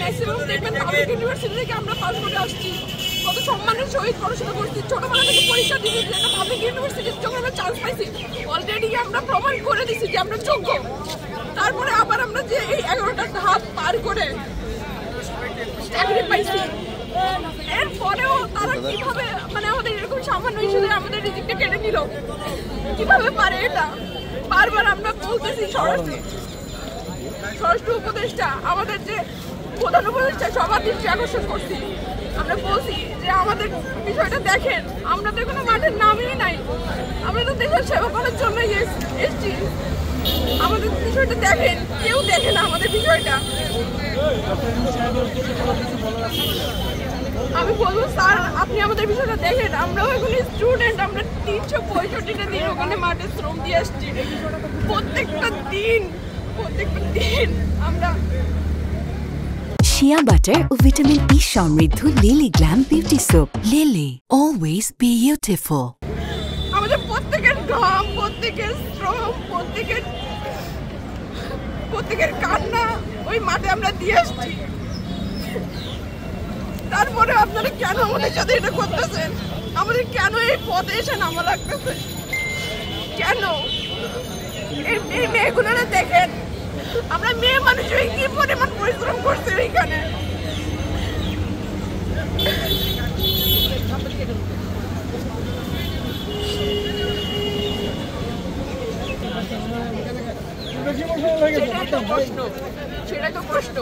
Maximum দেখবেন public university থেকে আমরা পাস করে আসছি, কত সম্মানের সহিত পড়াশোনা করছি, ছোটবেলা থেকে পরীক্ষা দিয়েছি, একটা পাবলিক ইউনিভার্সিটির যখন আমরা চান্স পাইছি অলরেডি আমরা প্রমাণ করে দিচ্ছি যে আমরা যোগ্য। তারপরে আবার আমরা যে এই 11টা ধাপ পার করে চাকরি পাইছি, এরপরেও তারা কিভাবে মানে আমাদের এরকম সামান্য ইস্যুতে আমাদের রিজিকটা কেটে নিল, কিভাবে পারে এটা? বারবার আমরা বলতেছি স্বরাষ্ট্র উপদেষ্টা, আমাদের যে প্রধান উপদেষ্টা, সবার দৃষ্টি আকর্ষণ করছি, আমরা বলছি যে আমাদের বিষয়টা দেখেন, আমরা তো কোনো মাঠের নামই নাই, আমরা তো দেশের সেবা করার জন্য এসছি, আমাদের বিষয়টা দেখেন, কেউ দেখে না আমাদের বিষয়টা। আমি বলবো স্যার আপনি আমাদের বিষয়টা দেখেন, আমরাও এখন স্টুডেন্ট, আমরা 365টা দিন ওখানে মাঠে শ্রম দিয়ে আসছি, প্রত্যেকটা দিন আমরা। শিয়া বাটার ও ভিটামিন ই সমৃদ্ধ lily glam beauty soap. Lily, always beautiful. আমাদের প্রত্যেকের ঘাম, প্রত্যেকের শ্রম, প্রত্যেকের কান্না ওই মাঠে আমরা দিয়ে আসছি। তারপরে আপনারা কেন আমাদের সাথে এটা করতেছেন? আমাদের কেন এই পথে এসে নামা লাগতেছে? কেন? এই মেয়েগুলোরা দেখেন, আমরা মেয়ে মানুষ হয়ে কি পরিমাণ পরিশ্রম করছি এইখানে। সেটাই তো প্রশ্ন।